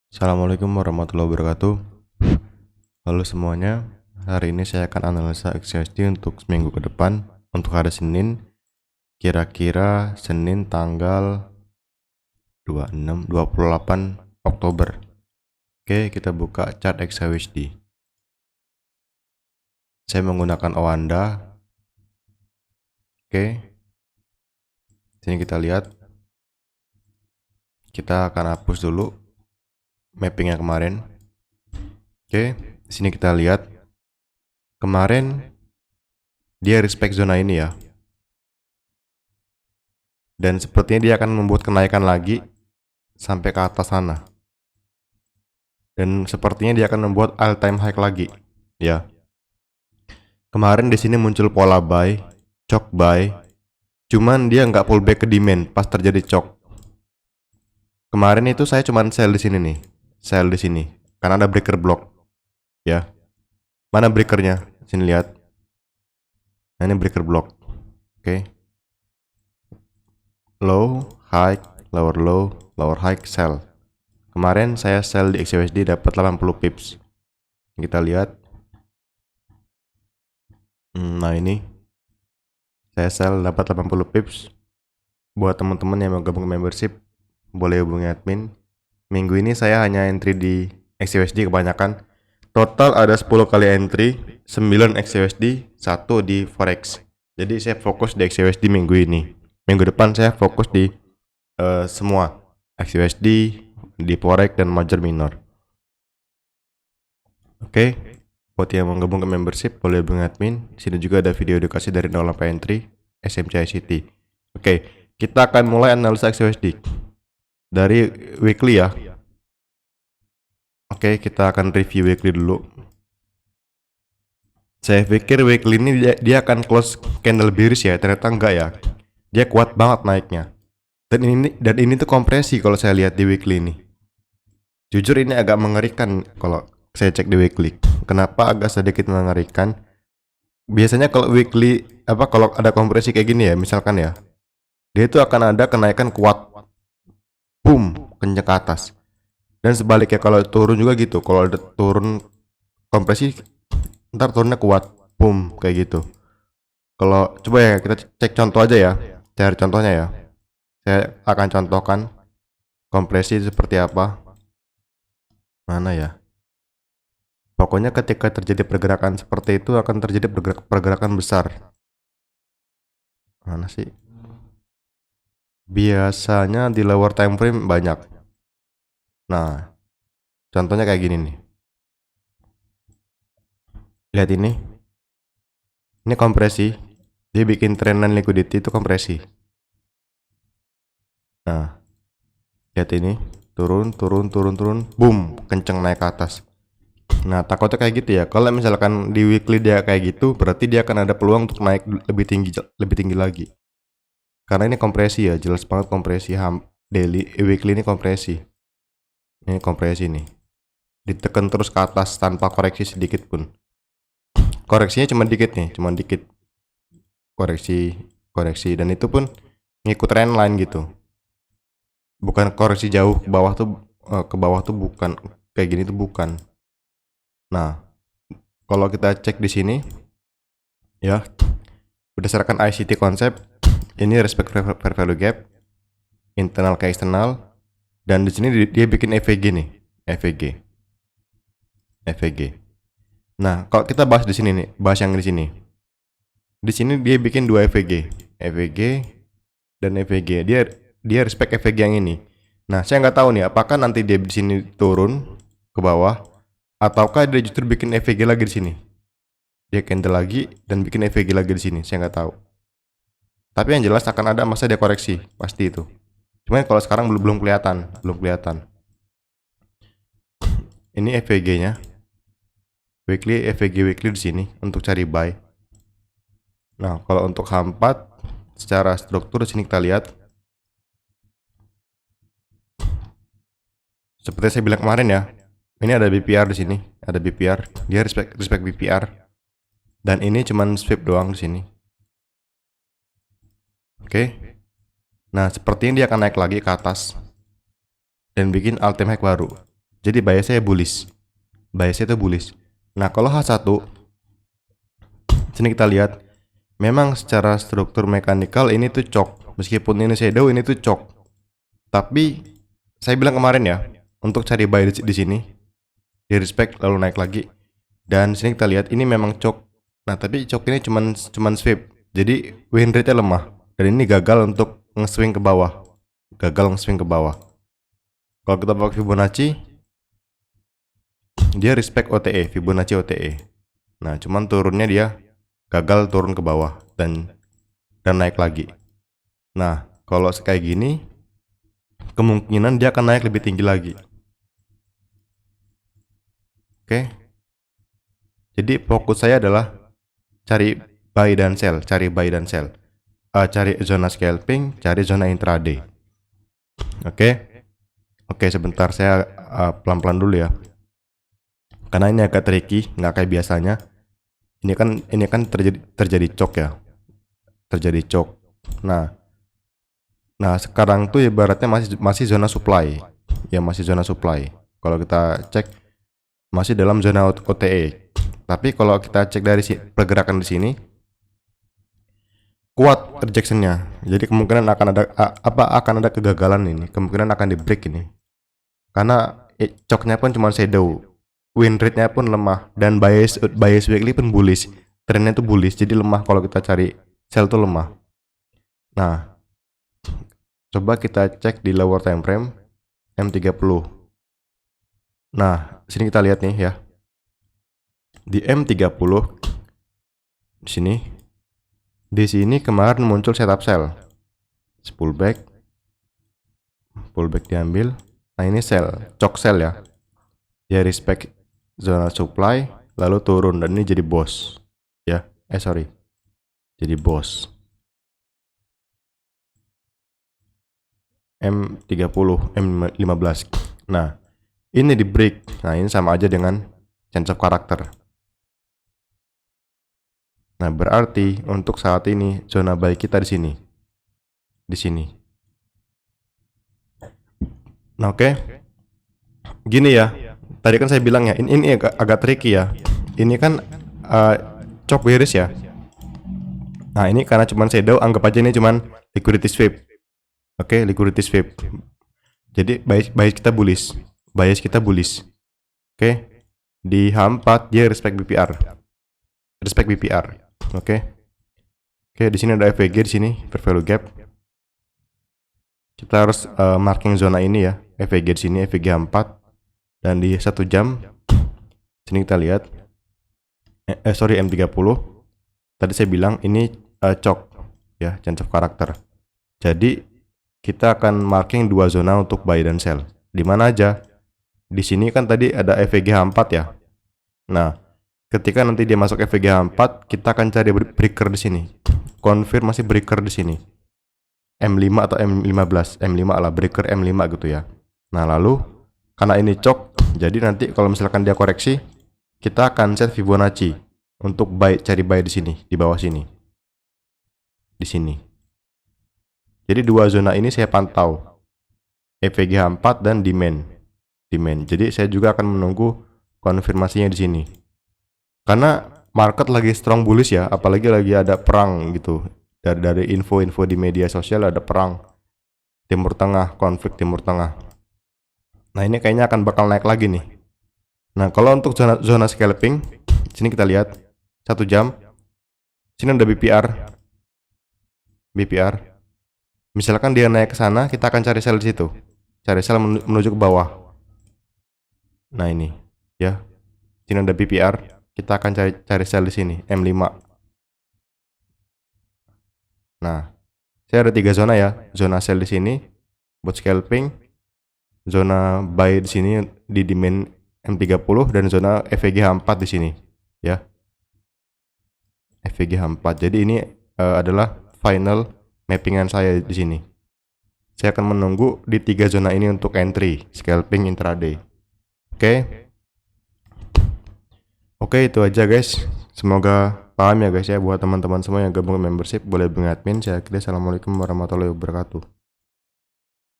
Assalamualaikum warahmatullahi wabarakatuh. Halo semuanya, hari ini saya akan analisa XYSD untuk seminggu ke depan. Untuk hari Senin, kira-kira Senin tanggal 28 Oktober. Oke, kita buka chart XYSD. Saya menggunakan Owanda. Oke, sini kita lihat. Kita akan hapus dulu mappingnya kemarin. Oke, sini kita lihat. Kemarin dia respect zona ini ya. Dan sepertinya dia akan membuat kenaikan lagi sampai ke atas sana. Dan sepertinya dia akan membuat all time high lagi. Ya. Kemarin di sini muncul pola buy, chok buy. Cuman dia nggak pullback ke demand pas terjadi chok. Kemarin itu saya cuman sell di sini nih. Sell di sini. Karena ada breaker block. Ya. Mana breakernya? Sini lihat. Nah, ini breaker block. Oke. Low, high, lower low, lower high, sell. Kemarin saya sell di XYSD dapat 80 pips. Kita lihat. Nah ini saya sell dapat 80 pips. Buat teman-teman yang mau gabung ke membership, boleh hubungi admin. Minggu ini saya hanya entry di XYSD kebanyakan. Total ada 10 kali entry, 9 XYSD, 1 di Forex. Jadi saya fokus di XYSD minggu ini. Minggu depan saya fokus di semua XYSD, di Forex dan major minor. Oke, buat yang mau gabung ke membership boleh hubungi admin. Di sini juga ada video edukasi dari nol sampai entry SMC ICT. Oke, kita akan mulai analisa XYSD dari weekly ya. Oke, kita akan review weekly dulu. Saya pikir weekly ini dia akan close candle bearish ya, ternyata enggak ya. Dia kuat banget naiknya. Dan ini tuh kompresi kalau saya lihat di weekly ini. Jujur ini agak mengerikan kalau saya cek di weekly. Kenapa agak sedikit mengerikan? Biasanya kalau weekly kalau ada kompresi kayak gini ya, misalkan ya, dia itu akan ada kenaikan kuat, boom, kenceng ke atas. Dan sebaliknya kalau turun juga gitu, kalau ada turun kompresi, ntar turunnya kuat, boom, kayak gitu. Kalau coba ya kita cek contoh aja ya, cari contohnya ya. Saya akan contohkan kompresi seperti apa. Mana ya? Pokoknya ketika terjadi pergerakan seperti itu akan terjadi pergerakan besar. Mana sih? Biasanya di lower time frame banyak. Nah, contohnya kayak gini nih. Lihat ini. Ini kompresi. Dia bikin trend line liquidity itu kompresi. Nah, lihat ini. Turun, turun, turun, turun. Boom, kenceng naik ke atas. Nah, takutnya kayak gitu ya. Kalau misalkan di weekly dia kayak gitu, berarti dia akan ada peluang untuk naik lebih tinggi lagi. Karena ini kompresi ya, jelas banget kompresi daily weekly ini kompresi. Ini kompresi nih. Ditekan terus ke atas tanpa koreksi sedikit pun. Koreksinya cuma dikit nih, cuma dikit. Koreksi dan itu pun ngikut trend line gitu. Bukan koreksi jauh ke bawah tuh bukan kayak gini tuh bukan. Nah, kalau kita cek di sini ya, berdasarkan ICT konsep, ini respect fair value gap, internal ke eksternal, dan di sini dia bikin EVG nih, EVG. Nah, kalau kita bahas di sini nih, bahas yang di sini. Di sini dia bikin dua EVG dan EVG. Dia respect EVG yang ini. Nah, saya nggak tahu nih, apakah nanti dia di sini turun ke bawah, ataukah dia justru bikin EVG lagi di sini. Dia candle lagi dan bikin EVG lagi di sini. Saya nggak tahu. Tapi yang jelas akan ada masa dia koreksi, pasti itu. Cuman kalau sekarang belum kelihatan. Ini EVG-nya. EVG weekly di sini untuk cari buy. Nah, kalau untuk H4 secara struktur di sini kita lihat seperti saya bilang kemarin ya. Ini ada BPR di sini, ada BPR. Dia respect BPR. Dan ini cuman sweep doang di sini. Oke. Nah, sepertinya dia akan naik lagi ke atas dan bikin all time high baru. Jadi biasnya bullish. Biasnya itu bullish. Nah, kalau H1 sini kita lihat memang secara struktur mekanikal ini tuh cok. Meskipun ini shadow, ini tuh cok. Tapi saya bilang kemarin ya, untuk cari buy di sini, di respect lalu naik lagi. Dan sini kita lihat ini memang cok. Nah, tapi cok ini cuman sweep. Jadi win rate-nya lemah. Dan ini gagal untuk nge-swing ke bawah. Kalau kita pakai Fibonacci, dia respect OTE, Fibonacci OTE. Nah, cuman turunnya dia gagal turun ke bawah dan naik lagi. Nah, kalau kayak gini, kemungkinan dia akan naik lebih tinggi lagi. Oke. Jadi fokus saya adalah cari buy dan sell, cari zona scalping, cari zona intraday. Oke, sebentar saya pelan-pelan dulu ya. Karena ini agak tricky, nggak kayak biasanya. Ini kan terjadi cok ya. Terjadi cok. Nah, sekarang tuh ibaratnya masih zona supply. Ya, masih zona supply. Kalau kita cek masih dalam zona OTE. Tapi kalau kita cek dari pergerakan di sini kuat rejectionnya. Jadi kemungkinan akan ada kegagalan ini. Kemungkinan akan di break ini. Karena coknya pun cuma shadow. Win rate-nya pun lemah dan bias weekly pun bullish. Trennya tuh bullish, jadi lemah kalau kita cari sell tuh lemah. Nah, coba kita cek di lower time frame M30. Nah, sini kita lihat nih ya. Di M30 di sini. Di sini kemarin muncul setup sell. Pullback diambil. Nah, ini sell, cok sell ya. Dia respect zona supply lalu turun dan ini jadi boss ya. Jadi boss M30, M15. Nah, ini di break. Nah, ini sama aja dengan change of character. Nah, berarti untuk saat ini zona buy kita di sini. Nah, oke. Gini ya. Tadi kan saya bilang ya, ini agak tricky ya. Ini kan cok bearish ya. Nah, ini karena cuman shadow, anggap aja ini cuman liquidity sweep. Oke, liquidity sweep. Jadi bias kita bullish. Oke. Di H4 dia respect BPR. Oke, di sini ada FVG di sini, fair value gap. Kita harus marking zona ini ya, FVG di sini, FVG 4 dan di 1 jam sini kita lihat M30. Tadi saya bilang ini cok ya, change of character. Jadi kita akan marking 2 zona untuk buy dan sell. Di mana aja? Di sini kan tadi ada FVG 4 ya. Nah, ketika nanti dia masuk FVG 4, kita akan cari breaker di sini. Konfirmasi breaker di sini. M5 atau M15, M5 lah, breaker M5 gitu ya. Nah, lalu karena ini cok, jadi nanti kalau misalkan dia koreksi, kita akan set Fibonacci untuk cari buy di sini, di bawah sini. Di sini. Jadi 2 zona ini saya pantau. FVG 4 dan demand. Jadi saya juga akan menunggu konfirmasinya di sini. Karena market lagi strong bullish ya, apalagi lagi ada perang gitu. Dari info-info di media sosial ada perang Timur Tengah, konflik Timur Tengah. Nah, ini kayaknya akan bakal naik lagi nih. Nah, kalau untuk zona scalping, sini kita lihat 1 jam. Sini ada BPR. Misalkan dia naik ke sana, kita akan cari sell di situ. Cari sell menuju ke bawah. Nah, ini ya. Sini ada BPR. Kita akan cari sell di sini, M5. Nah, saya ada 3 zona ya. Zona sell di sini buat scalping, zona buy di sini di demand M30 dan zona FVG 4 di sini ya. FVG 4. Jadi ini adalah final mappingan saya di sini. Saya akan menunggu di 3 zona ini untuk entry, scalping, intraday. Oke, itu aja guys. Semoga paham ya guys ya, buat teman-teman semua yang gabung ke membership boleh hubungi admin. Saya kira assalamualaikum warahmatullahi wabarakatuh.